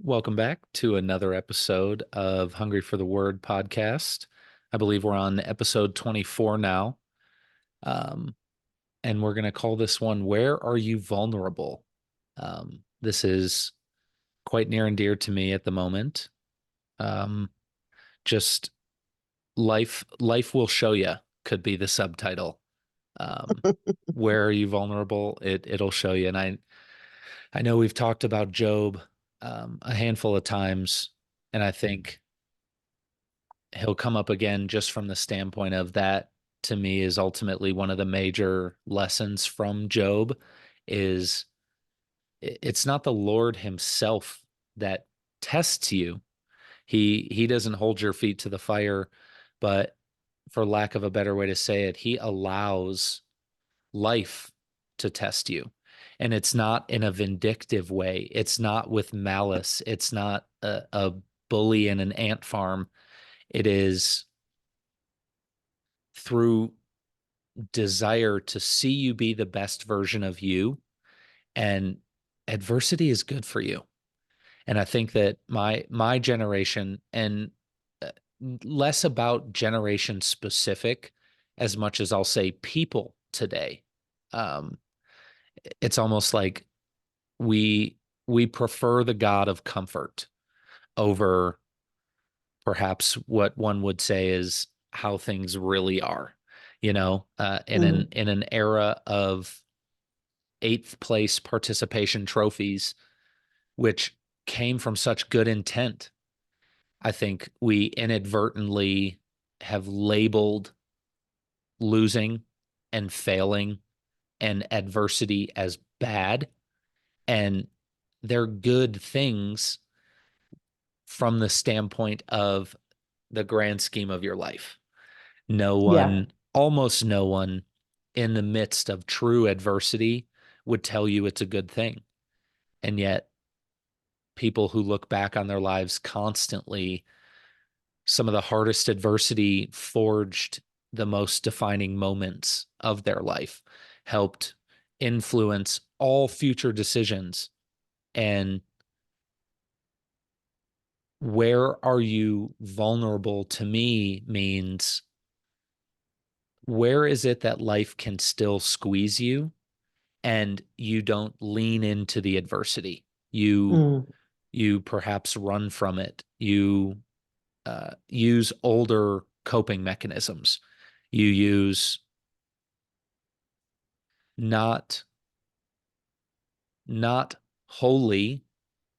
Welcome back to another episode of Hungry for the Word podcast. I believe we're on episode 24 now. Um, and we're going to call this one, Where Are You Vulnerable? This is quite near and dear to me at the moment. Um, just life will show you could be the subtitle. Um, where are you vulnerable? It'll show you. And I know we've talked about Job a handful of times, and I think he'll come up again just from the standpoint of that to me is ultimately one of the major lessons from Job is it's not the Lord himself that tests you. He doesn't hold your feet to the fire, but for lack of a better way to say it, he allows life to test you. And it's not in a vindictive way. It's not with malice. It's not a bully in an ant farm. It is through desire to see you be the best version of you. And adversity is good for you. And I think that my generation and uh, less about generation specific as much as I'll say people today. Um, it's almost like we we prefer the God of comfort over perhaps what one would say is how things really are. In an Mm, era of eighth place participation trophies, which came from such good intent, I think we inadvertently have labeled losing and failing and adversity as bad. And they're good things from the standpoint of the grand scheme of your life. No yeah. one, almost no one in the midst of true adversity would tell you it's a good thing. And yet, people who look back on their lives constantly, some of the hardest adversity forged the most defining moments of their life, helped influence all future decisions. And where are you vulnerable to me means where is it that life can still squeeze you and you don't lean into the adversity? Mm, You perhaps run from it. You use older coping mechanisms. You use not not wholly,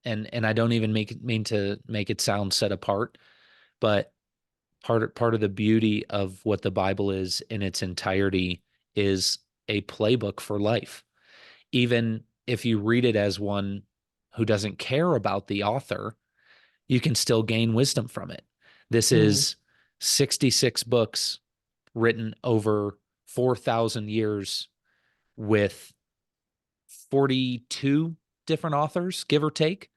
and I don't even mean to make it sound set apart, but part of the beauty of what the Bible is in its entirety is a playbook for life. Even if you read it as one who doesn't care about the author, you can still gain wisdom from it. This mm, is 66 books written over 4,000 years with 42 different authors, give or take.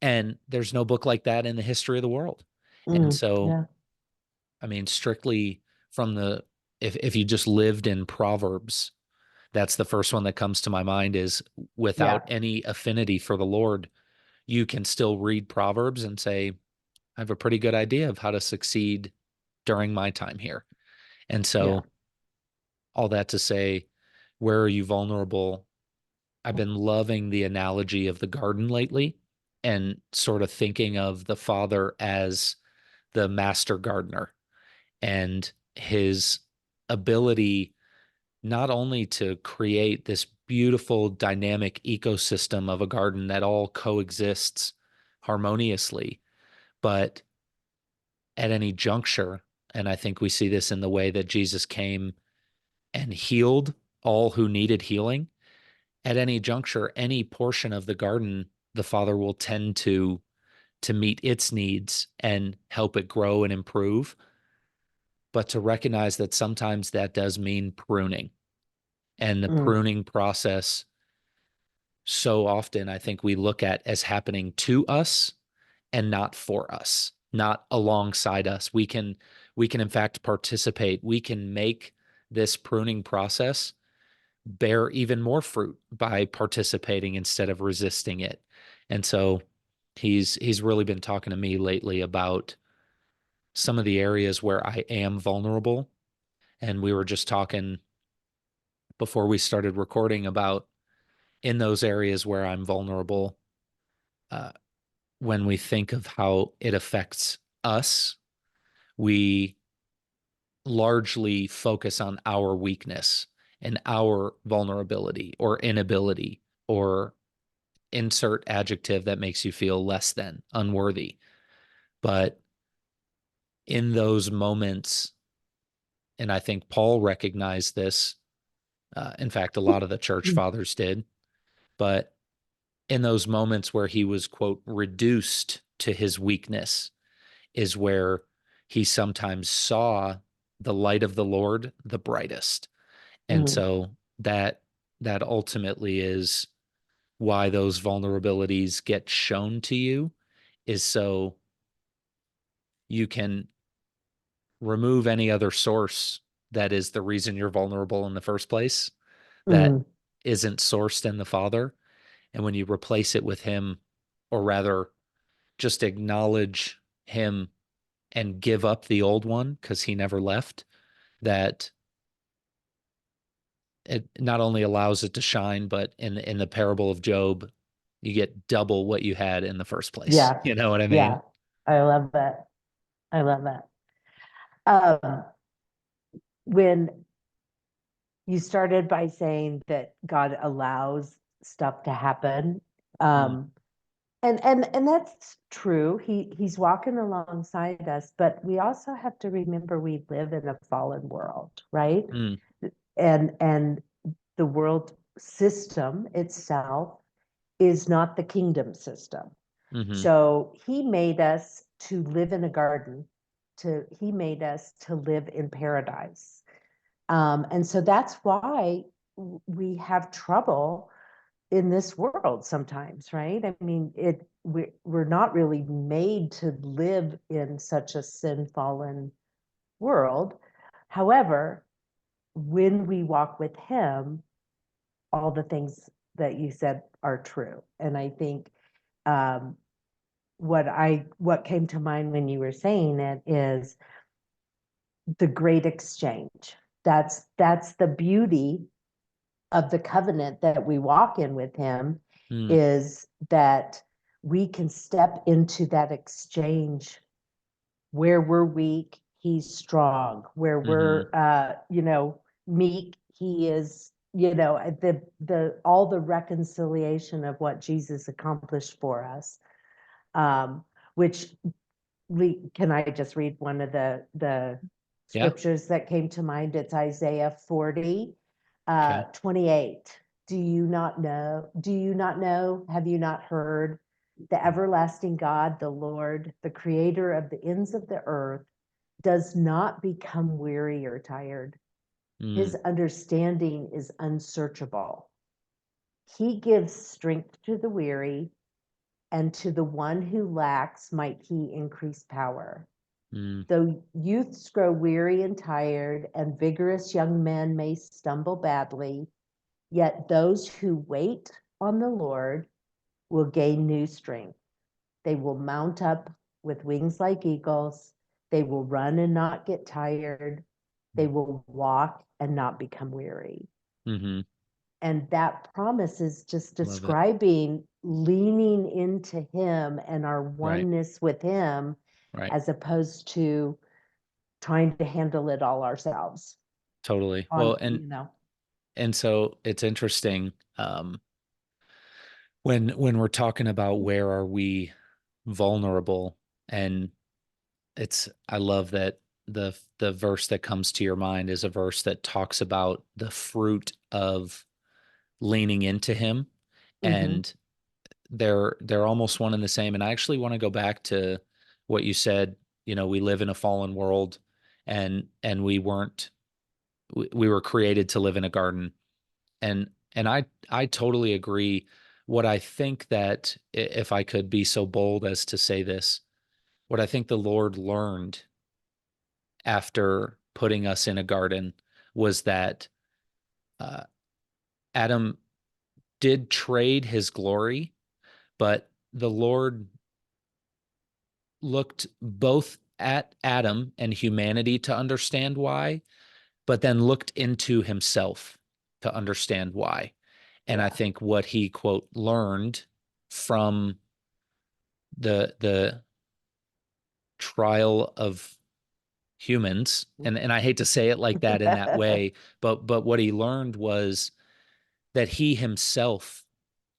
And there's no book like that in the history of the world. And so, yeah, I mean, strictly from if you just lived in Proverbs, that's the first one that comes to my mind is without yeah, any affinity for the Lord, you can still read Proverbs and say, I have a pretty good idea of how to succeed during my time here. And yeah. so, all that to say, where are you vulnerable? I've been loving the analogy of the garden lately and sort of thinking of the father as the master gardener and his ability not only to create this beautiful dynamic ecosystem of a garden that all coexists harmoniously, but at any juncture, and I think we see this in the way that Jesus came and healed all who needed healing. At any juncture, any portion of the garden, the Father will tend to meet its needs and help it grow and improve, but to recognize that sometimes that does mean pruning. And the Mm, pruning process, so often I think we look at as happening to us and not for us, not alongside us. We can in fact participate. We can make this pruning process bear even more fruit by participating instead of resisting it. And so He's really been talking to me lately about some of the areas where I am vulnerable. And we were just talking before we started recording about in those areas where I'm vulnerable, uh, when we think of how it affects us, we largely focus on our weakness and our vulnerability or inability or insert adjective that makes you feel less than, unworthy. But in those moments, and I think Paul recognized this. In fact, a lot of the church fathers did. But in those moments where he was, quote, reduced to his weakness, is where he sometimes saw the light of the Lord the brightest. And Mm, so that ultimately is why those vulnerabilities get shown to you, is so you can remove any other source that is the reason you're vulnerable in the first place, that mm, isn't sourced in the Father. And when you replace it with Him, or rather just acknowledge Him and give up the old one because He never left, that it not only allows it to shine, but in the parable of Job, you get double what you had in the first place. yeah, You know what I mean? yeah. I love that. I love that. Um, when you started by saying that God allows stuff to happen, Mm, um, and that's true. He's walking alongside us, but we also have to remember we live in a fallen world, right? mm, And the world system itself is not the kingdom system. mm-hmm, So he made us to live in a garden, to he made us to live in paradise. And so that's why we have trouble in this world sometimes, right? I mean, we're not really made to live in such a sin fallen world. However, when we walk with him, all the things that you said are true. And I think um, what came to mind when you were saying it is the great exchange. That's the beauty of the covenant that we walk in with him, mm, is that we can step into that exchange where we're weak, he's strong, where mm-hmm, we're meek, he is, the all the reconciliation of what Jesus accomplished for us. Which can I just read one of the yeah, scriptures that came to mind? It's Isaiah 40, okay, 28. Do you not know? Have you not heard? The everlasting God, the Lord, the creator of the ends of the earth, does not become weary or tired. mm, His understanding is unsearchable. He gives strength to the weary, and to the one who lacks might he increase power. mm, Though youths grow weary and tired, and vigorous young men may stumble badly, yet those who wait on the Lord will gain new strength. They will mount up with wings like eagles. They will run and not get tired. They will walk and not become weary. mm-hmm, And that promise is just love it. describing leaning into him and our Right, oneness with him, right, as opposed to trying to handle it all ourselves totally. on, Well, and so it's interesting, when we're talking about where are we vulnerable, and it's I love that the verse that comes to your mind is a verse that talks about the fruit of leaning into him, Mhm. and they're almost one and the same. And I actually want to go back to what you said. We live in a fallen world, and we were created to live in a garden. And I totally agree. What I think that, if I could be so bold as to say this, what I think the Lord learned after putting us in a garden was that uh, Adam did trade his glory, but the Lord looked both at Adam and humanity to understand why, but then looked into himself to understand why. And I Yeah. think what he, quote, learned from the trial of humans, and I hate to say it like that in that way, but what he learned was that he himself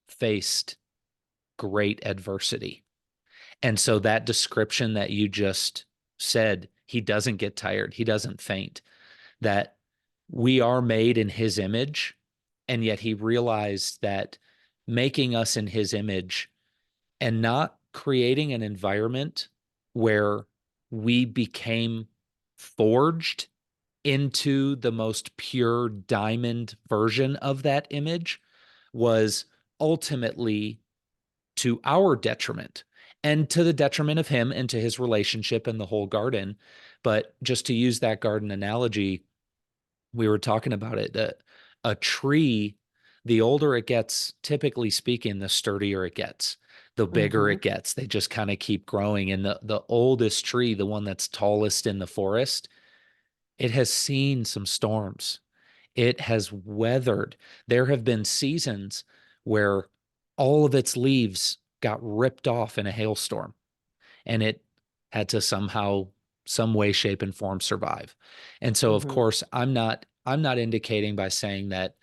faced great adversity. And so that description that you just said, he doesn't get tired, he doesn't faint, that we are made in his image. And yet he realized that making us in his image and not creating an environment where we became forged into the most pure diamond version of that image was ultimately to our detriment and to the detriment of him and to his relationship and the whole garden. But just to use that garden analogy, we were talking about it. A tree, the older it gets, typically speaking, the sturdier it gets, the bigger Hmm. it gets. They just kind of keep growing. And the oldest tree, the one that's tallest in the forest, it has seen some storms. It has weathered. There have been seasons where all of its leaves got ripped off in a hailstorm, and it had to somehow, some way, shape, and form survive. And so, of Hmm. course, I'm not indicating by saying that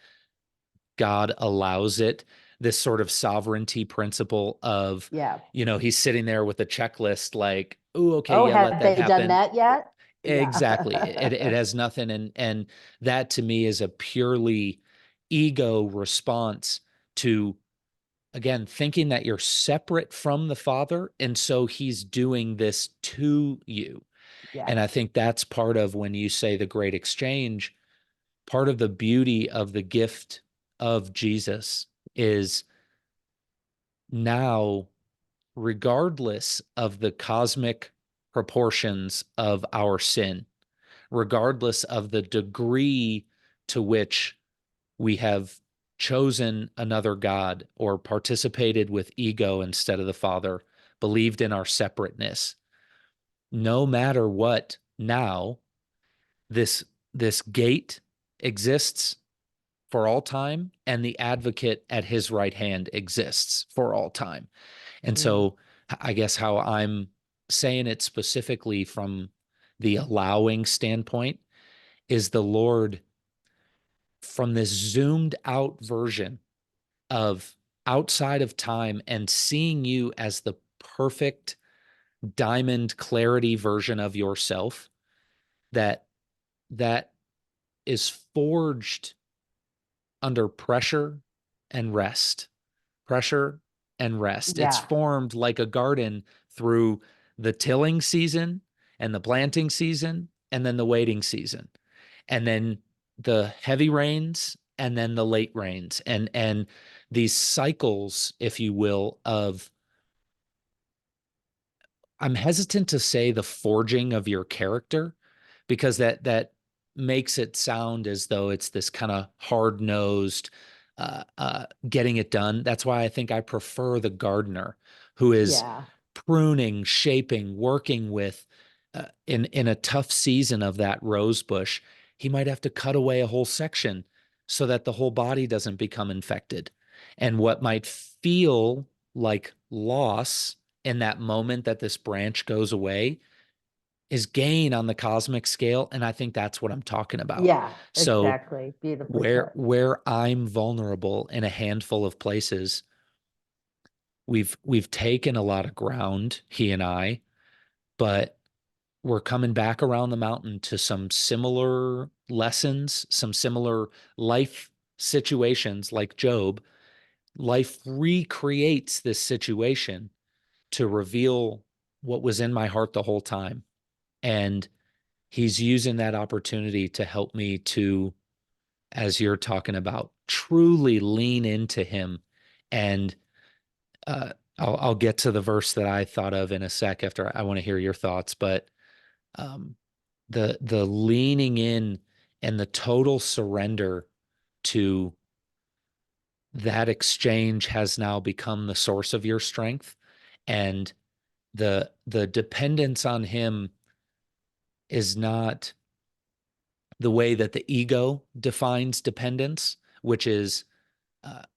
God allows it, this sort of sovereignty principle of, Yeah. he's sitting there with a checklist like, oh, okay, Oh, yeah, let have that they done happen. that yet? Exactly. It Yeah. has nothing, and that to me is a purely ego response to, again, thinking that you're separate from the Father, and so he's doing this to you. And I Yes. think that's part of, when you say the great exchange, part of the beauty of the gift of Jesus is now, regardless of the cosmic proportions of our sin, regardless of the degree to which we have chosen another God or participated with ego instead of the Father, believed in our separateness, no matter what, now this gate exists for all time, and the advocate at his right hand exists for all time. And Mm. so I guess how I'm saying it specifically from the allowing standpoint is the Lord, from this zoomed out version of outside of time and seeing you as the perfect diamond clarity version of yourself, that that is forged under pressure and rest. It's Yeah. formed like a garden through the tilling season and the planting season and then the waiting season, and then the heavy rains and then the late rains, and these cycles, if you will, of, I'm hesitant to say the forging of your character, because that makes it sound as though it's this kind of hard-nosed getting it done. That's why I think I prefer the gardener who is Yeah. pruning, shaping, working with, in a tough season of that rose bush, he might have to cut away a whole section so that the whole body doesn't become infected. And what might feel like loss in that moment that this branch goes away is gain on the cosmic scale. And I think that's what I'm talking about. Yeah, So exactly. Beautifully where put. where I'm vulnerable in a handful of places, we've taken a lot of ground, he and I, but we're coming back around the mountain to some similar lessons, some similar life situations like Job. Life recreates this situation to reveal what was in my heart the whole time. And he's using that opportunity to help me to, as you're talking about, truly lean into him. And I'll get to the verse that I thought of in a sec after I want to hear your thoughts. But um, the leaning in and the total surrender to that exchange has now become the source of your strength. And The dependence on him is not the way that the ego defines dependence, which is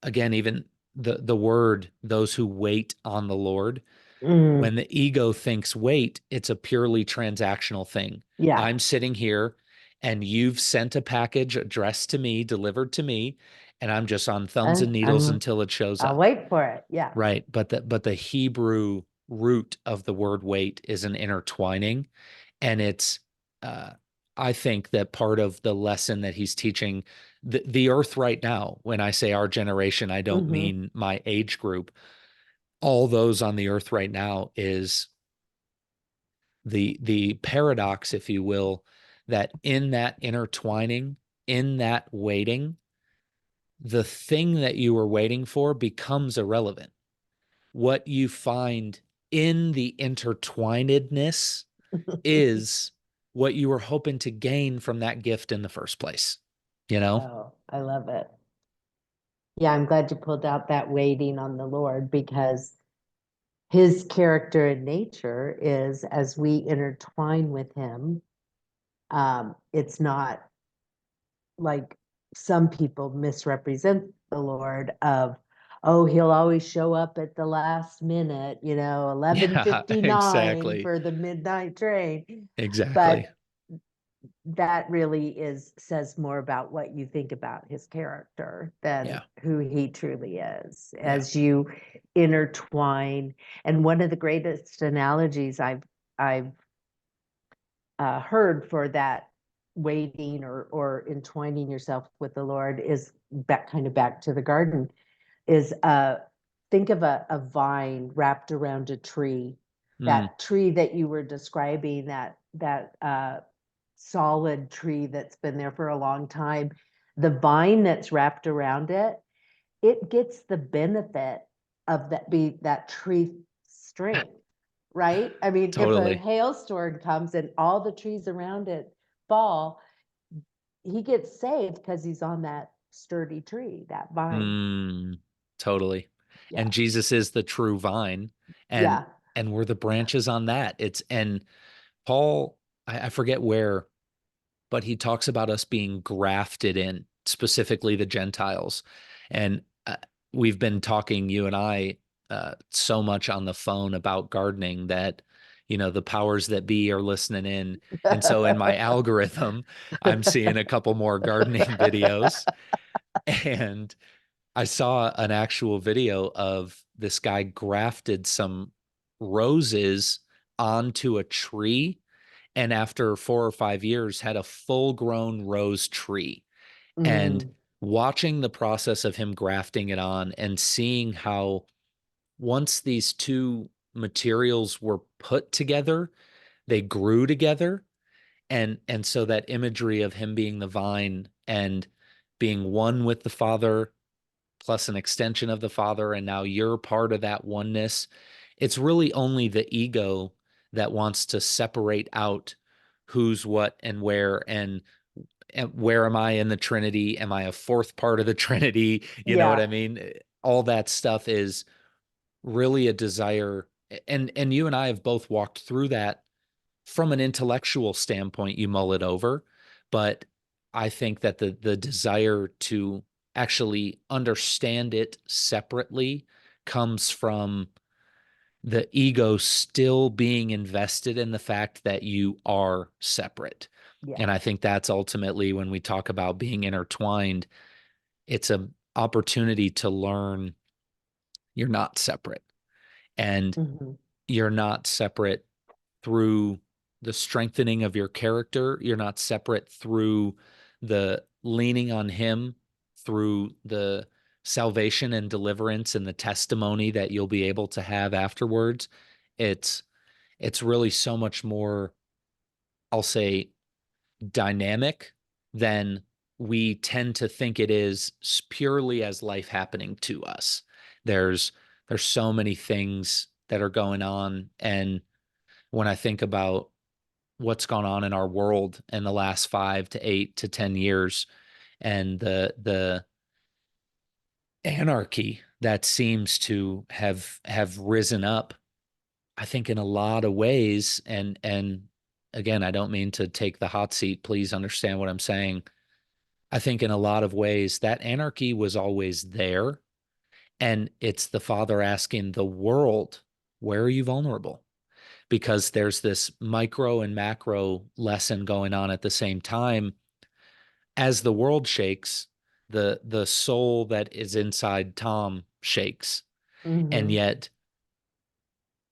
again, even the word those who wait on the Lord. Mm, When the ego thinks wait, it's a purely transactional thing. yeah. I'm sitting here and you've sent a package addressed to me, delivered to me, and I'm just on thumbs and And needles until it shows I'll up. wait for it. Yeah. Right. But the Hebrew root of the word wait is an intertwining. And it's uh I think that part of the lesson that he's teaching the earth right now, when I say our generation, I don't Hmm. mean my age group. All those on the earth right now is the paradox, if you will, that in that intertwining, in that waiting, the thing that you were waiting for becomes irrelevant. What you find in the intertwinedness is what you were hoping to gain from that gift in the first place. You know? Oh, I love it. Yeah, I'm glad you pulled out that waiting on the Lord because his character and nature is as we intertwine with him, it's not like some people misrepresent the Lord of, oh, he'll always show up at the last minute, Yeah, 11:59 exactly. for the midnight train. Exactly. But that really says more about what you think about his character than Yeah. who he truly is Yeah. as you intertwine. And one of the greatest analogies I've heard for that waiting or entwining yourself with the Lord is back to the garden, is think of a vine wrapped around a tree. Mm, That tree that you were describing, that solid tree that's been there for a long time, the vine that's wrapped around it, it gets the benefit of that tree strength, right? I mean, if a totally. hailstorm comes and all the trees around it fall, he gets saved because he's on that sturdy tree, that vine. Mm, totally. Yeah. And Jesus is the true vine, and Yeah. and we're the branches on that. It's and Paul, I forget where, but he talks about us being grafted in, specifically the Gentiles. And we've been talking, you and I, so much on the phone about gardening that, the powers that be are listening in. And so in my algorithm, I'm seeing a couple more gardening videos. And I saw an actual video of this guy grafted some roses onto a tree, and after 4 or 5 years had a full grown rose tree. And Mm, watching the process of him grafting it on and seeing how once these two materials were put together, they grew together. And so that imagery of him being the vine and being one with the Father plus an extension of the Father, and now you're part of that oneness. It's really only the ego that wants to separate out who's what and where, and where am I in the Trinity? Am I a fourth part of the Trinity? You know what yeah. I mean? All that stuff is really a desire. And you and I have both walked through that from an intellectual standpoint. You mull it over, but I think that the desire to actually understand it separately comes from the ego still being invested in the fact that you are separate. Yeah. And I think that's ultimately when we talk about being intertwined, it's an opportunity to learn you're not separate. And Hmm. you're not separate through the strengthening of your character. You're not separate through the leaning on Him, through the salvation and deliverance and the testimony that you'll be able to have afterwards. It's it's really so much more, I'll say, dynamic than we tend to think it is purely as life happening to us. There's there's so many things that are going on, and when I think about what's gone on in our world in the last 5 to 8 to 10 years and the anarchy that seems to have risen up I think in a lot of ways, and again, I don't mean to take the hot seat. Please understand what I'm saying. I think in a lot of ways that anarchy was always there. And it's the Father asking the world, where are you vulnerable? Because there's this micro and macro lesson going on at the same time. As the world shakes, the soul that is inside Tom shakes. And Mm-hmm. yet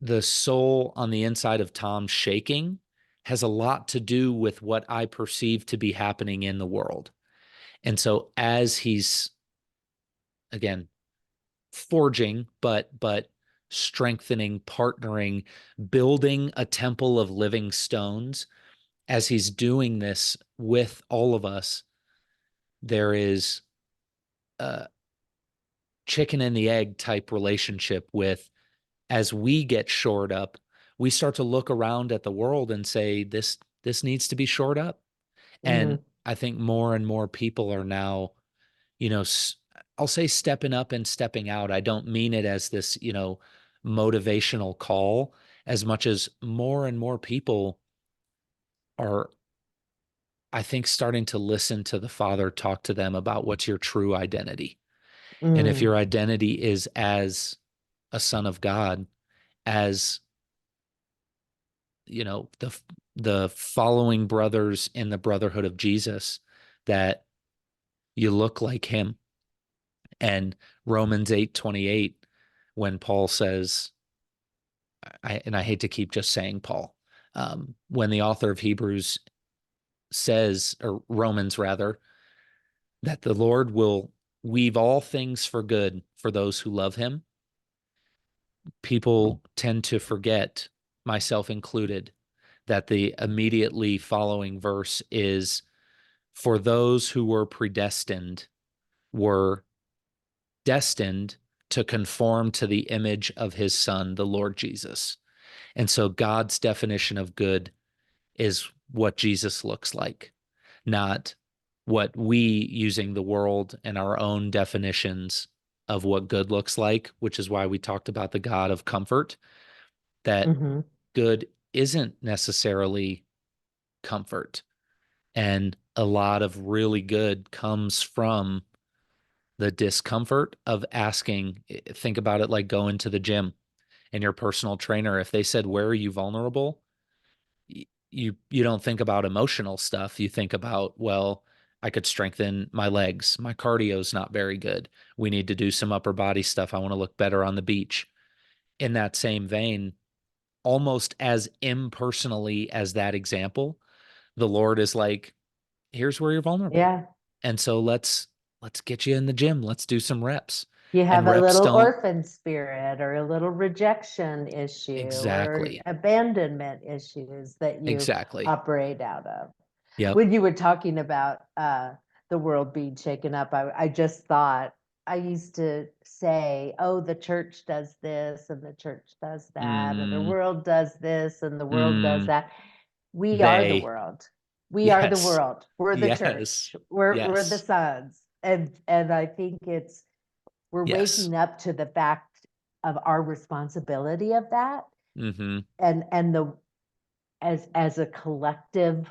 the soul on the inside of Tom shaking has a lot to do with what I perceive to be happening in the world. And so as he's again forging, but strengthening, partnering, building a temple of living stones, as he's doing this with all of us, there is a chicken and the egg type relationship with as we get shored up, we start to look around at the world and say, this needs to be shored up. And Mm-hmm. I think more and more people are now, you know, I'll say stepping up and stepping out. I don't mean it as this, motivational call as much as more and more people are, I think, starting to listen to the Father talk to them about what's your true identity. And if Mm. your identity is as a son of God, as the following brothers in the brotherhood of Jesus, that you look like him. And Romans 8:28, when Paul says, and I hate to keep just saying Paul, when the author of Hebrews says, or Romans rather, that the Lord will weave all things for good for those who love him, people tend to forget, myself included, that the immediately following verse is, for those who were destined to conform to the image of his son, the Lord Jesus. And so God's definition of good is what Jesus looks like, not what we, using the world and our own definitions of what good looks like, which is why we talked about the God of comfort, that Mm-hmm. good isn't necessarily comfort. And a lot of really good comes from the discomfort of asking. Think about it like going to the gym and your personal trainer. If they said, where are you vulnerable? You don't think about emotional stuff. You think about, well, I could strengthen my legs. My cardio's not very good. We need to do some upper body stuff. I want to look better on the beach. In that same vein, almost as impersonally as that example, the Lord is like, here's where you're vulnerable. Yeah. And so let's get you in the gym. Let's do some reps. You And have a reps little don't orphan spirit or a little rejection issue or exactly. abandonment issues that you Exactly. operate out of. Yep. When you were talking about the world being shaken up, I just thought I used to say, oh, the church does this and the church does that, and the Mm, world does this and the world does mm, that. We are the they. world. We are the Yes. world. We're the Yes. church. We're the Yes. sons. And I think we're Yes. waking up to the fact of our responsibility of that, Mm-hmm. and the as a collective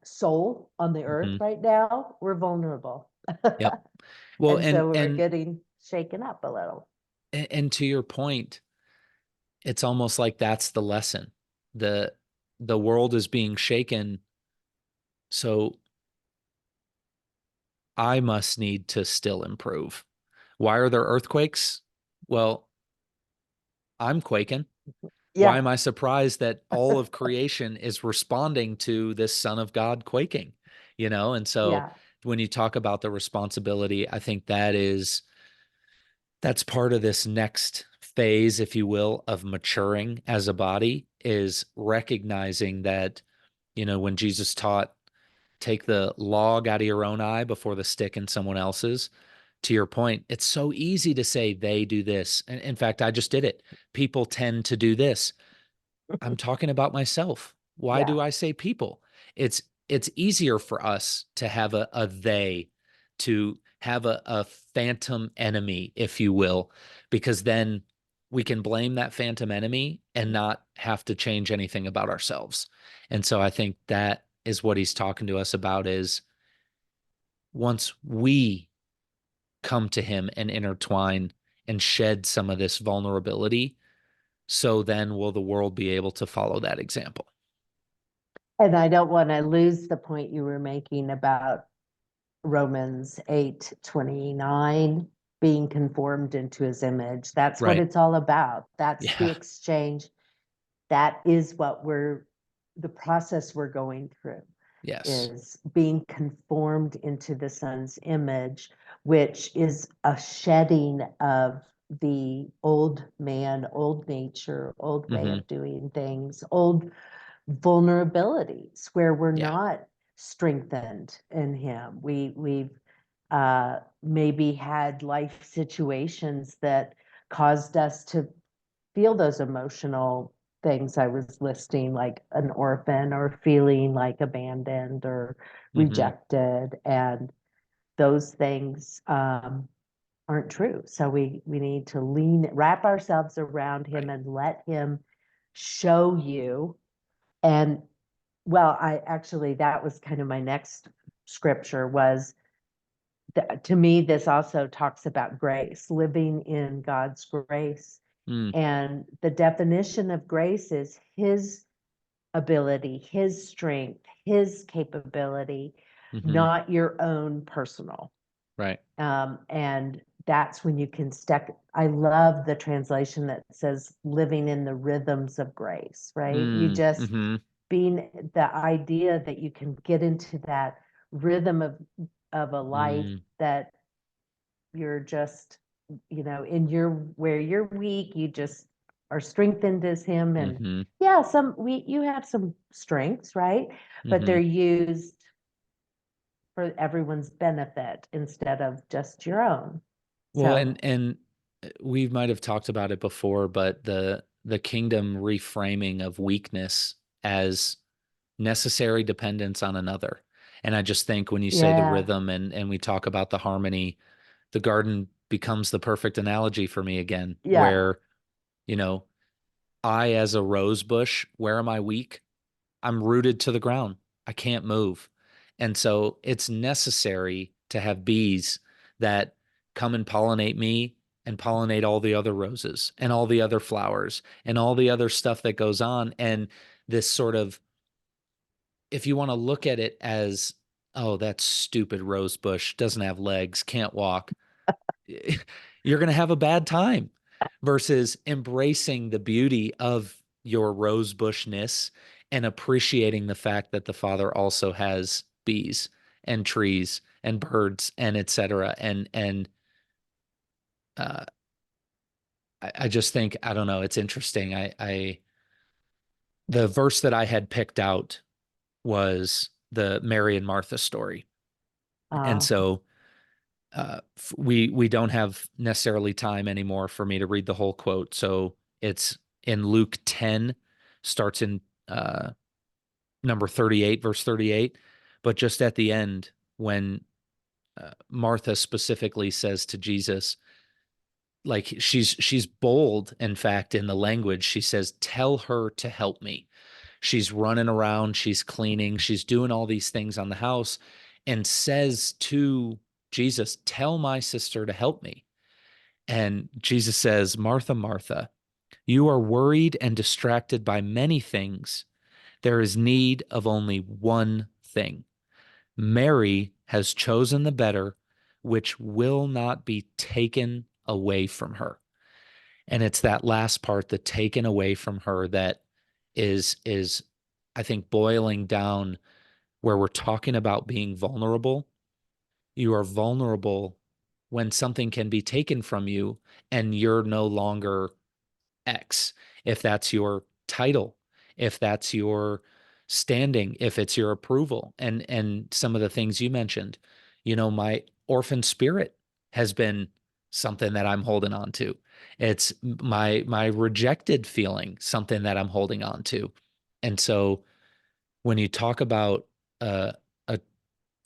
soul on the earth Mm-hmm. right now, we're vulnerable. Yep. Well, And and so we're and getting shaken up a little. and to your point, it's almost like that's the lesson. The the world is being shaken, so I must need to still improve. Why are there earthquakes? Well, I'm quaking. Why Yeah, am I surprised that all of creation is responding to this Son of God quaking? And so yeah. when you talk about the responsibility, I think that's part of this next phase, if you will, of maturing as a body, is recognizing that, when Jesus taught, take the log out of your own eye before the stick in someone else's. To your point, it's so easy to say they do this. And in fact, I just did it. People tend to do this. I'm talking about myself. Why Yeah. do I say people? It's it's easier for us to have a they, to have a phantom enemy, if you will, because then we can blame that phantom enemy and not have to change anything about ourselves. And so I think that is what he's talking to us about is once we come to him and intertwine and shed some of this vulnerability, so then will the world be able to follow that example. And I don't want to lose the point you were making about Romans 8:29, being conformed into his image. That's what Right. it's all about. That's the Yeah. exchange. That is what the process we're going through Yes. is being conformed into the son's image, which is a shedding of the old man, old nature, old way Hmm. of doing things, old vulnerabilities where we're Yeah. not strengthened in him. We've maybe had life situations that caused us to feel those emotional things I was listing, like an orphan or feeling like abandoned or Hmm. rejected. And those things aren't true. So we need to wrap ourselves around him Right. and let him show you. And well, I actually, that was kind of my next scripture was to me, this also talks about grace, living in God's grace. Mm. And the definition of grace is his ability, his strength, his capability, Hmm. not your own personal. Right. And that's when you can step. I love the translation that says living in the rhythms of grace, right? You Mm. just Hmm. being the idea that you can get into that rhythm of a life Mm. that you're just, in your where you're weak, you just are strengthened as him. And Hmm. yeah, you have some strengths, right? But Hmm. they're used for everyone's benefit instead of just your own. Well, So and we might have talked about it before, but the kingdom reframing of weakness as necessary dependence on another. And I just think when you say the yeah, rhythm and we talk about the harmony, the garden becomes the perfect analogy for me again, yeah. where, you know, I as a rose bush, where am I weak? I'm rooted to the ground. I can't move. And so it's necessary to have bees that come and pollinate me and pollinate all the other roses and all the other flowers and all the other stuff that goes on. And this sort of, if you want to look at it as, oh, that stupid rose bush doesn't have legs, can't walk, you're going to have a bad time versus embracing the beauty of your rose bushness and appreciating the fact that the father also has bees and trees and birds and etc. And uh, I just think I don't know. It's interesting. I the verse that I had picked out was the Mary and Martha story, and uh, so we don't have necessarily time anymore for me to read the whole quote. So it's in Luke 10, starts in number 38, verse 38. But just at the end, when Martha specifically says to Jesus, like she's bold, in fact, in the language, she says, "Tell her to help me." She's running around, she's cleaning, she's doing all these things on the house, and says to Jesus, "Tell my sister to help me." And Jesus says, "Martha, Martha, you are worried and distracted by many things. There is need of only one thing. Mary has chosen the better, which will not be taken away from her." And it's that last part, the taken away from her, that is I think boiling down where we're talking about being vulnerable. You are vulnerable when something can be taken from you and you're no longer X, if that's your title, if that's your standing, if it's your approval, and some of the things you mentioned. My orphan spirit has been something that I'm holding on to. It's my rejected feeling, something that I'm holding on to. And so when you talk about a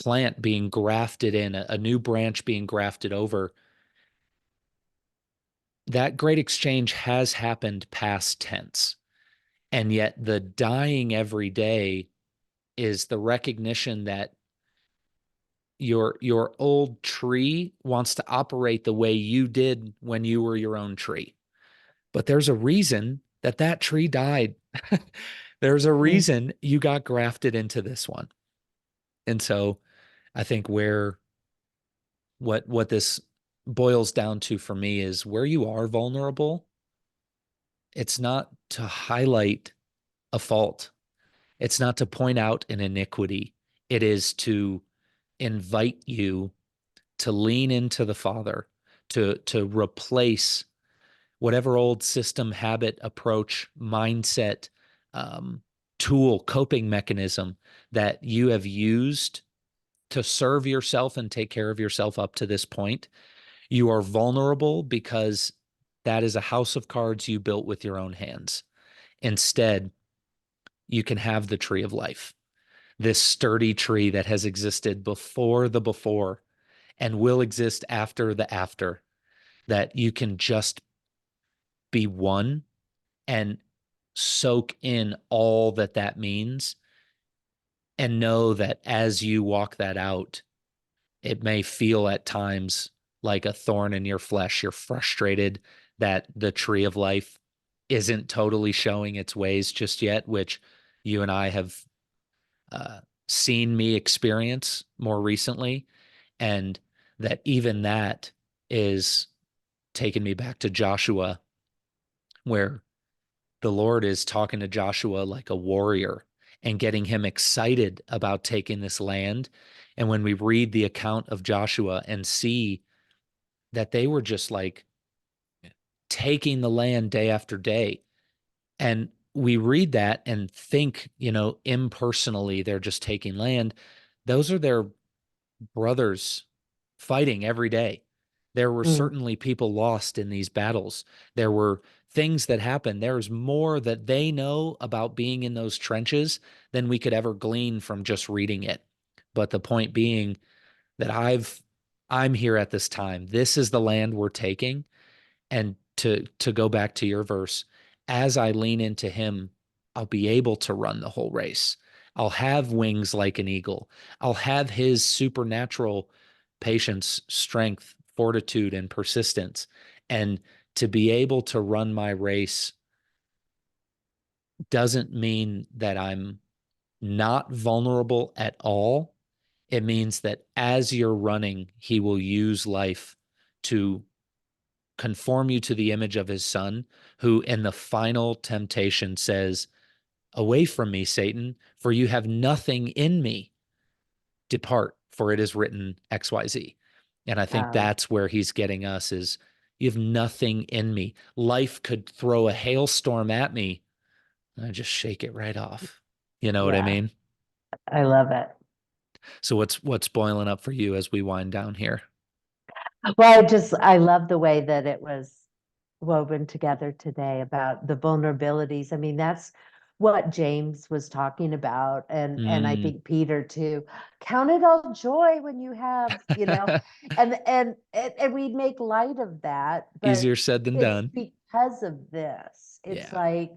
plant being grafted in, a new branch being grafted over, that great exchange has happened past tense. And yet the dying every day is the recognition that your old tree wants to operate the way you did when you were your own tree. But there's a reason that that tree died. There's a Mm. reason you got grafted into this one. And so I think where what this boils down to for me is where you are vulnerable, it's not to highlight a fault. It's not to point out an iniquity. It is to invite you to lean into the Father, to replace whatever old system, habit, approach, mindset, um, tool, coping mechanism that you have used to serve yourself and take care of yourself up to this point. You are vulnerable because that is a house of cards you built with your own hands. Instead, you can have the tree of life, this sturdy tree that has existed before the before and will exist after the after, that you can just be one and soak in all that that means and know that as you walk that out, it may feel at times like a thorn in your flesh. You're frustrated that the tree of life isn't totally showing its ways just yet, which you and I have uh, seen me experience more recently. And that even that is taking me back to Joshua, where the Lord is talking to Joshua like a warrior and getting him excited about taking this land. And when we read the account of Joshua and see that they were just like taking the land day after day, and we read that and think, impersonally, they're just taking land. Those are their brothers fighting every day. There were Mm. certainly people lost in these battles. There were things that happened. There's more that they know about being in those trenches than we could ever glean from just reading it. But the point being that I'm here at this time. This is the land we're taking. And to go back to your verse, as I lean into him, I'll be able to run the whole race. I'll have wings like an eagle. I'll have his supernatural patience, strength, fortitude, and persistence. And to be able to run my race doesn't mean that I'm not vulnerable at all. It means that as you're running, he will use life to conform you to the image of his son, who in the final temptation says, "Away from me, Satan, for you have nothing in me. Depart, for it is written XYZ." And I think Um, that's where he's getting us is you have nothing in me. Life could throw a hailstorm at me and I just shake it right off. You know what I yeah, mean? I love it. So what's boiling up for you as we wind down here? Well, I love the way that it was woven together today about the vulnerabilities. I mean, that's what James was talking about, and I Mm. think Peter too. Count it all joy when you have, and we make light of that, but Easier said than it's done. because of this. It's Yeah. like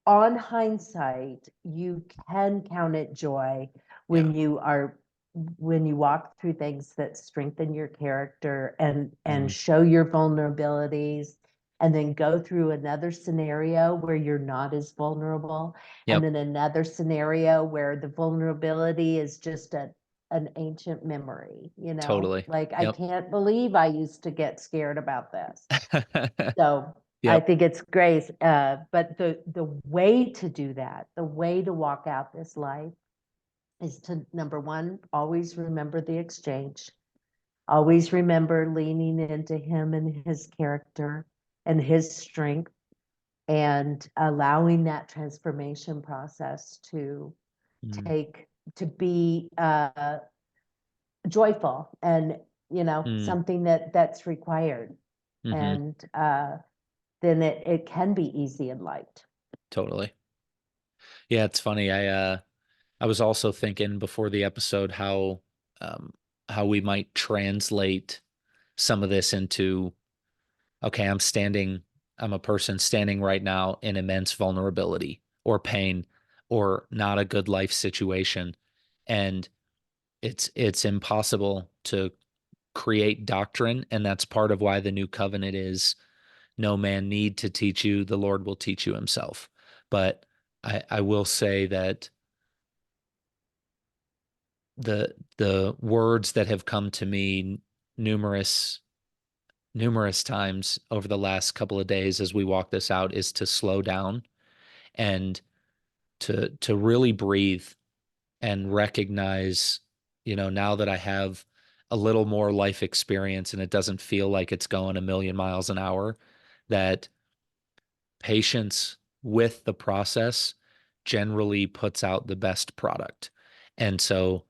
on hindsight, you can count it joy Yeah. when you walk through things that strengthen your character and Mm. show your vulnerabilities, and then go through another scenario where you're not as vulnerable, and Yep. then another scenario where the vulnerability is just an ancient memory, Totally. like I Yep. can't believe I used to get scared about this. So I Yep. think it's great. But the way to do that, the way to walk out this life is to, number one, always remember the exchange. Always remember leaning into him and his character and his strength, and allowing that transformation process to Mm. take to be joyful, and Mm. something that's required. Mm-hmm. And then it can be easy and light. Totally. Yeah, it's funny. I was also thinking before the episode um how we might translate some of this into okay, I'm a person standing right now in immense vulnerability or pain or not a good life situation. And it's impossible to create doctrine. And that's part of why the new covenant is no man need to teach you, the Lord will teach you himself. But I will say that the words that have come to me numerous numerous times over the last couple of days as we walk this out is to slow down and to really breathe and recognize, now that I have a little more life experience and it doesn't feel like it's going a million miles an hour, that patience with the process generally puts out the best product. And so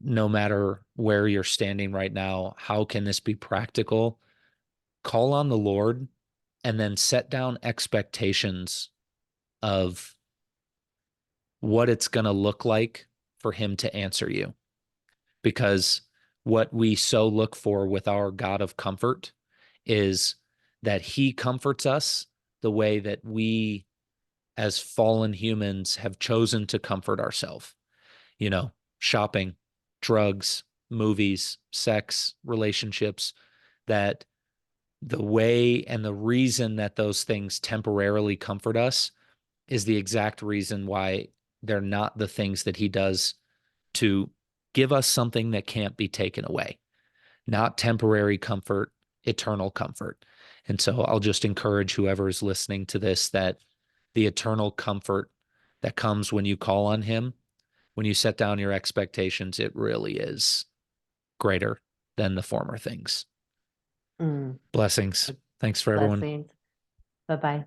no matter where you're standing right now, how can this be practical? Call on the Lord and then set down expectations of what it's going to look like for him to answer you. Because what we so look for with our God of comfort is that he comforts us the way that we, as fallen humans, have chosen to comfort ourselves. You know, shopping, drugs, movies, sex, relationships, that the way and the reason that those things temporarily comfort us is the exact reason why they're not the things that he does to give us something that can't be taken away, not temporary comfort, eternal comfort. And so I'll just encourage whoever is listening to this that the eternal comfort that comes when you call on him, when you set down your expectations, it really is greater than the former things. Mm, Blessings. Thanks for everyone. blessings. Bye bye.